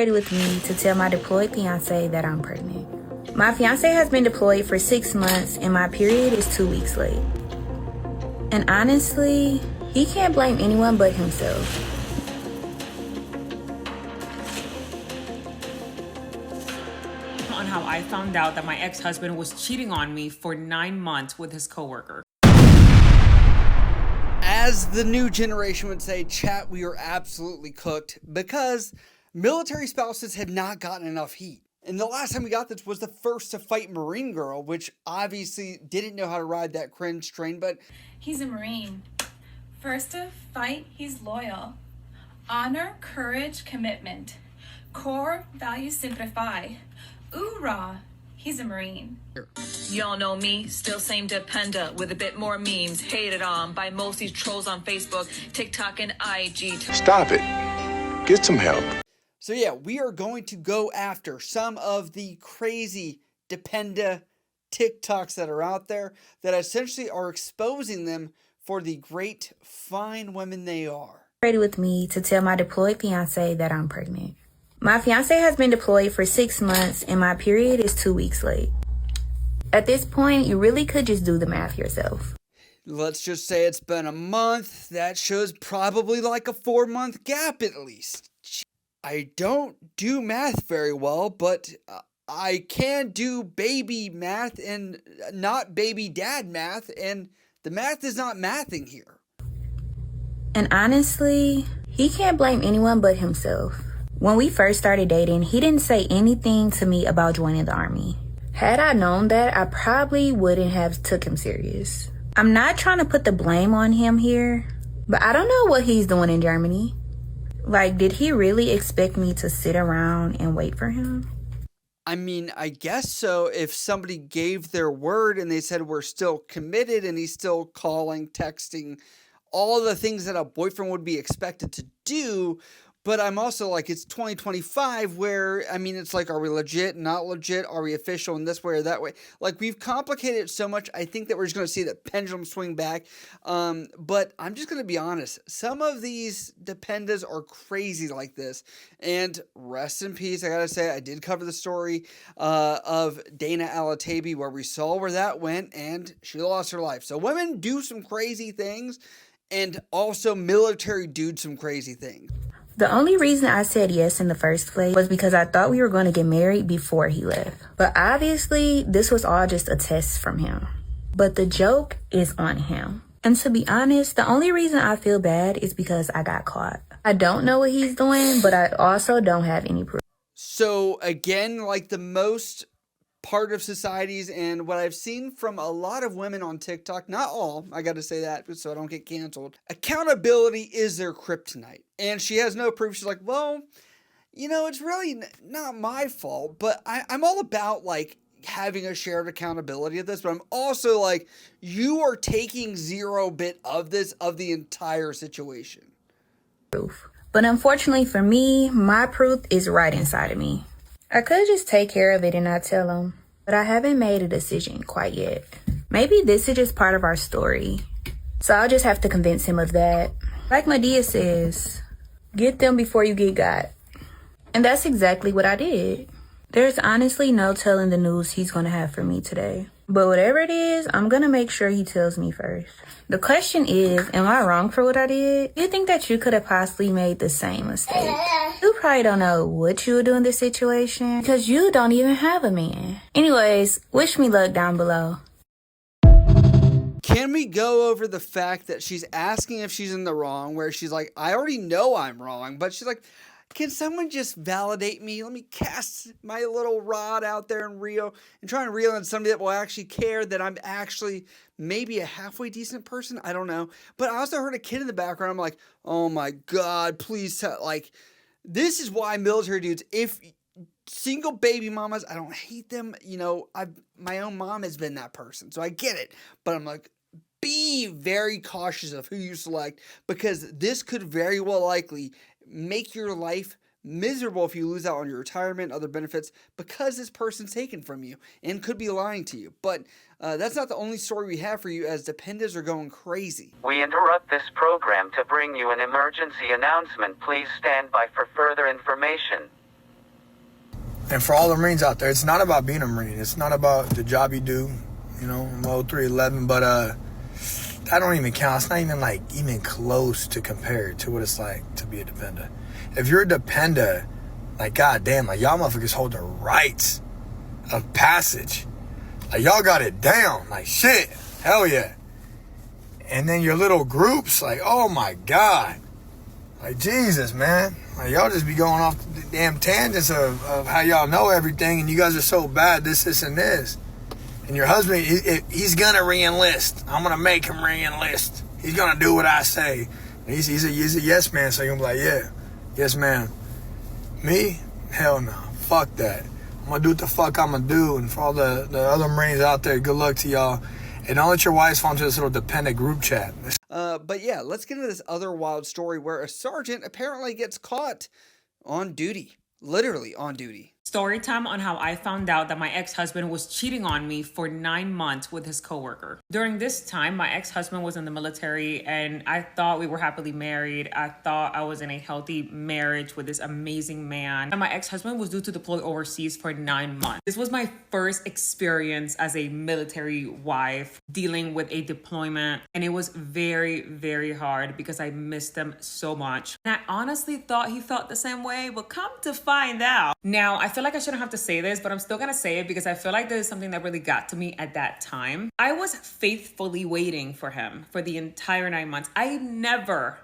ready with me to tell my deployed fiance that I'm pregnant. My fiance has been deployed for 6 months and my period is 2 weeks late. And honestly, he can't blame anyone but himself. On how I found out that my ex-husband was cheating on me for 9 months with his coworker. As the new generation would say, chat, we are absolutely cooked because military spouses have not gotten enough heat. And the last time we got this was the first to fight Marine Girl, which obviously didn't know how to ride that cringe train, but he's a Marine. First to fight, he's loyal. Honor, courage, commitment. Core values simplify. Oorah, he's a Marine. Y'all know me, still same Dependa, with a bit more memes, hated on by most these trolls on Facebook, TikTok, and IG. Stop it. Get some help. So yeah, we are going to go after some of the crazy Dependa TikToks that are out there that essentially are exposing them for the great, fine women they are. Ready with me to tell my deployed fiance that I'm pregnant. My fiance has been deployed for 6 months and my period is 2 weeks late. At this point, you really could just do the math yourself. Let's just say it's been a month. That shows probably like a 4-month gap at least. I don't do math very well, but I can do baby math and not baby dad math, and the math is not mathing here. And honestly, he can't blame anyone but himself. When we first started dating, he didn't say anything to me about joining the army. Had I known that, I probably wouldn't have took him serious. I'm not trying to put the blame on him here, but I don't know what he's doing in Germany. Like, did he really expect me to sit around and wait for him? I mean, I guess so. If somebody gave their word and they said we're still committed and he's still calling, texting, all the things that a boyfriend would be expected to do. But I'm also like, it's 2025 where, I mean, it's like, are we legit, not legit? Are we official in this way or that way? Like, we've complicated it so much, I think that we're just going to see the pendulum swing back. But I'm just going to be honest. Some of these Dependas are crazy like this. And rest in peace, I got to say, I did cover the story of Dana Alatabi where we saw where that went and she lost her life. So women do some crazy things and also military do some crazy things. The only reason I said yes in the first place was because I thought we were going to get married before he left. But obviously, this was all just a test from him. But the joke is on him. And to be honest, the only reason I feel bad is because I got caught. I don't know what he's doing, but I also don't have any proof. So again, like the most part of societies and what I've seen from a lot of women on TikTok, not all, I got to say that so I don't get canceled, accountability is their kryptonite. And she has no proof. She's like, well, you know, it's really not my fault, but I'm all about like having a shared accountability of this, but I'm also like, you are taking 0 bit of this, of the entire situation. But unfortunately for me, my proof is right inside of me. I could just take care of it and not tell him, but I haven't made a decision quite yet. Maybe this is just part of our story, so I'll just have to convince him of that. Like Madea says, get them before you get got. And that's exactly what I did. There's honestly no telling the news he's gonna have for me today. But whatever it is, I'm gonna make sure he tells me first. The question is, am I wrong for what I did? Do you think that you could have possibly made the same mistake? You probably don't know what you would do in this situation because you don't even have a man. Anyways, wish me luck down below. Can we go over the fact that she's asking if she's in the wrong, where she's like, I already know I'm wrong, but she's like, can someone just validate me? Let me cast my little rod out there in Rio and try and reel in somebody that will actually care that I'm actually maybe a halfway decent person. I don't know. But I also heard a kid in the background. I'm like, oh my God, please tell. Like, this is why military dudes, if single baby mamas, I don't hate them. You know, my own mom has been that person, so I get it. But I'm like, be very cautious of who you select because this could very well likely make your life miserable if you lose out on your retirement, other benefits, because this person's taken from you and could be lying to you. But that's not the only story we have for you, as Dependas are going crazy. We interrupt this program to bring you an emergency announcement. Please stand by for further information. And for all the Marines out there, it's not about being a Marine. It's not about the job you do, you know, I'm 0311, but that don't even count. It's not even like even close to compare to what it's like to be a Dependa. If you're a Dependa, like goddamn, like y'all motherfuckers hold the rights of passage. Like y'all got it down. Like shit. Hell yeah. And then your little groups, like, oh my God. Like Jesus, man. Like y'all just be going off the damn tangents of how y'all know everything, and you guys are so bad, this, and this. And your husband, he's gonna re-enlist. I'm gonna make him re-enlist. He's gonna do what I say. He's a yes man, so you're gonna be like, yeah, yes ma'am. Me? Hell no. Fuck that. I'm gonna do what the fuck I'm gonna do. And for all the other Marines out there, good luck to y'all. And don't let your wives fall into this little Dependa group chat. But yeah, let's get into this other wild story where a sergeant apparently gets caught on duty. Literally on duty. Story time on how I found out that my ex-husband was cheating on me for 9 months with his coworker. During this time, my ex-husband was in the military and I thought we were happily married. I thought I was in a healthy marriage with this amazing man. And my ex-husband was due to deploy overseas for 9 months. This was my first experience as a military wife dealing with a deployment. And it was very, very hard because I missed him so much. And I honestly thought he felt the same way, but come to find out. Now, I feel like I shouldn't have to say this, but I'm still gonna say it because I feel like this is something that really got to me at that time. I was faithfully waiting for him for the entire 9 months. I never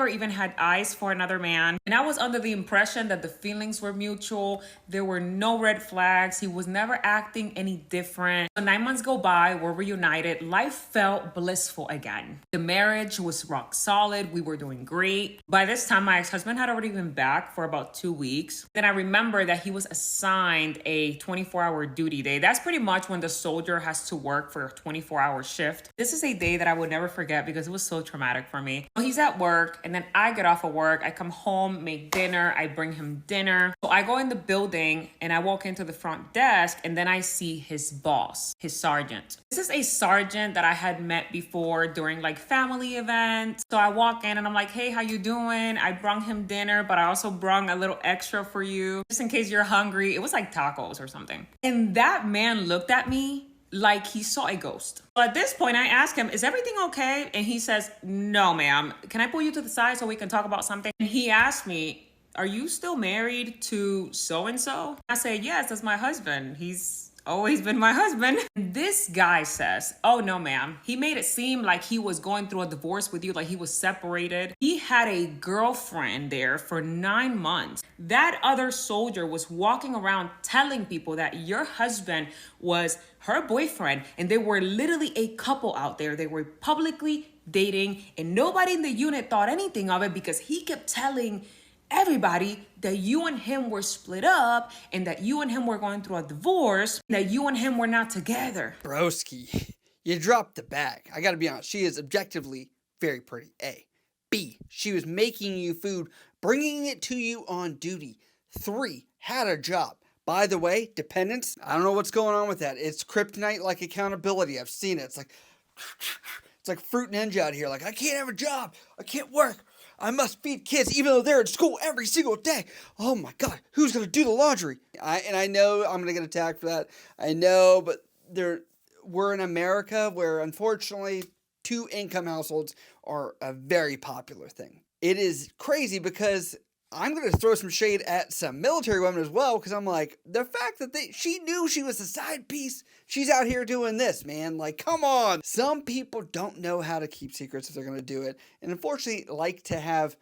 even had eyes for another man. And I was under the impression that the feelings were mutual. There were no red flags. He was never acting any different. So 9 months go by, we're reunited. Life felt blissful again. The marriage was rock solid. We were doing great. By this time, my ex-husband had already been back for about 2 weeks. Then I remember that he was assigned a 24-hour duty day. That's pretty much when the soldier has to work for a 24-hour shift. This is a day that I would never forget because it was so traumatic for me. He's at work. And then I get off of work, I come home, make dinner, I bring him dinner. So I go in the building and I walk into the front desk and then I see his boss, his sergeant. This is a sergeant that I had met before during like family events. So I walk in and I'm like, hey, how you doing? I brung him dinner, but I also brung a little extra for you just in case you're hungry. It was like tacos or something. And that man looked at me like he saw a ghost. So at this point, I asked him, is everything okay? And he says, no, ma'am. Can I pull you to the side so we can talk about something? And he asked me, are you still married to so-and-so? I said, yes, that's my husband. He's always been my husband. This guy says, oh no, ma'am. He made it seem like he was going through a divorce with you, like he was separated. He had a girlfriend there for 9 months. That other soldier was walking around telling people that your husband was her boyfriend and they were literally a couple out there. They were publicly dating and nobody in the unit thought anything of it because he kept telling everybody that you and him were split up and that you and him were going through a divorce, that you and him were not together. Broski, you dropped the bag. I gotta be honest, she is objectively very pretty. A. B. She was making you food, bringing it to you on duty. 3. Had a job. By the way, dependence, I don't know what's going on with that. It's kryptonite-like accountability. I've seen it. It's like Fruit Ninja out here. Like, I can't have a job. I can't work. I must feed kids even though they're in school every single day. Oh my God, who's going to do the laundry? I know I'm going to get attacked for that. I know, but we're in America where unfortunately 2-income households are a very popular thing. It is crazy because I'm going to throw some shade at some military women as well because I'm like, the fact that she knew she was a side piece, she's out here doing this, man. Like, come on. Some people don't know how to keep secrets if they're going to do it. And unfortunately, like to have,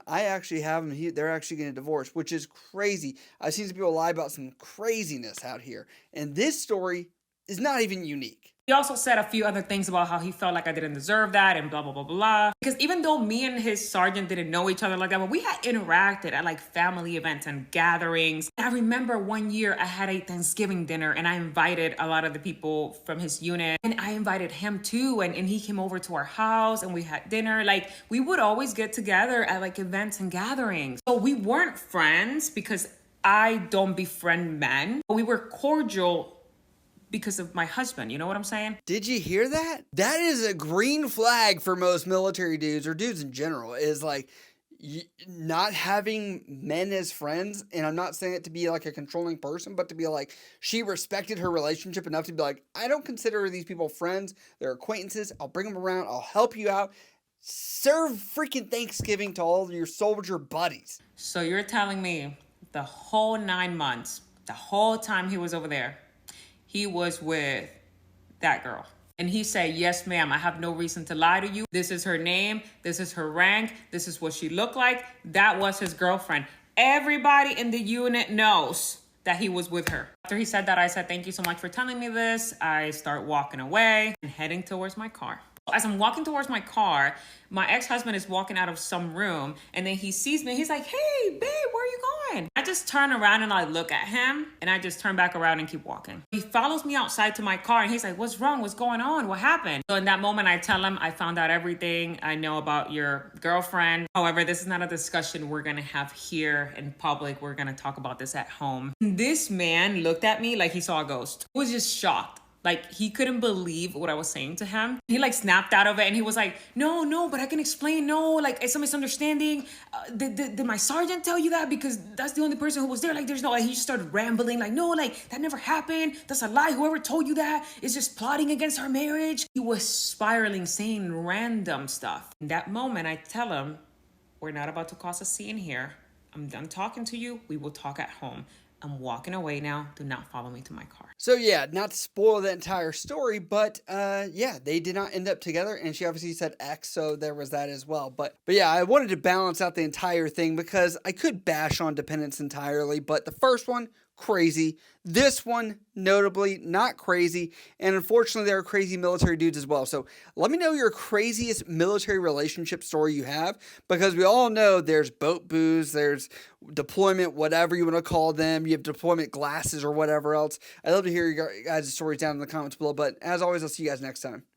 I actually have them. They're actually getting divorced, which is crazy. I've seen some people lie about some craziness out here. And this story is not even unique. He also said a few other things about how he felt like I didn't deserve that and blah, blah, blah, blah. Because even though me and his sergeant didn't know each other like that, but we had interacted at like family events and gatherings. I remember one year I had a Thanksgiving dinner and I invited a lot of the people from his unit and I invited him too. And he came over to our house and we had dinner. Like we would always get together at like events and gatherings. So we weren't friends because I don't befriend men. We were cordial because of my husband, you know what I'm saying? Did you hear that? That is a green flag for most military dudes or dudes in general is like, not having men as friends, and I'm not saying it to be like a controlling person, but to be like, she respected her relationship enough to be like, I don't consider these people friends. They're acquaintances. I'll bring them around. I'll help you out. Serve freaking Thanksgiving to all of your soldier buddies. So you're telling me the whole 9 months, the whole time he was over there, he was with that girl? And he said, yes, ma'am, I have no reason to lie to you. This is her name. This is her rank. This is what she looked like. That was his girlfriend. Everybody in the unit knows that he was with her. After he said that, I said, thank you so much for telling me this. I start walking away and heading towards my car. As I'm walking towards my car, my ex-husband is walking out of some room, and then he sees me. He's like, hey, babe, where are you going? I just turn around and I look at him, and I just turn back around and keep walking. He follows me outside to my car, and he's like, what's wrong? What's going on? What happened? So in that moment, I tell him, I found out everything I know about your girlfriend. However, this is not a discussion we're gonna have here in public. We're gonna talk about this at home. This man looked at me like he saw a ghost. He was just shocked. Like, he couldn't believe what I was saying to him. He like snapped out of it, and he was like, no, but I can explain. No, like, it's a misunderstanding. Did my sergeant tell you that? Because that's the only person who was there. Like, there's no, like, he just started rambling. Like, no, like, that never happened. That's a lie. Whoever told you that is just plotting against our marriage. He was spiraling, saying random stuff. In that moment, I tell him, we're not about to cause a scene here. I'm done talking to you. We will talk at home. I'm walking away now. Do not follow me to my car. So yeah, not to spoil the entire story, but yeah, they did not end up together, and she obviously said ex, so there was that as well. But yeah, I wanted to balance out the entire thing because I could bash on Dependence entirely, but the first one, crazy. This one, notably, not crazy. And unfortunately, there are crazy military dudes as well. So let me know your craziest military relationship story you have, because we all know there's boat booze, there's deployment, whatever you want to call them. You have deployment glasses or whatever else. I'd love to hear your guys' stories down in the comments below. But as always, I'll see you guys next time.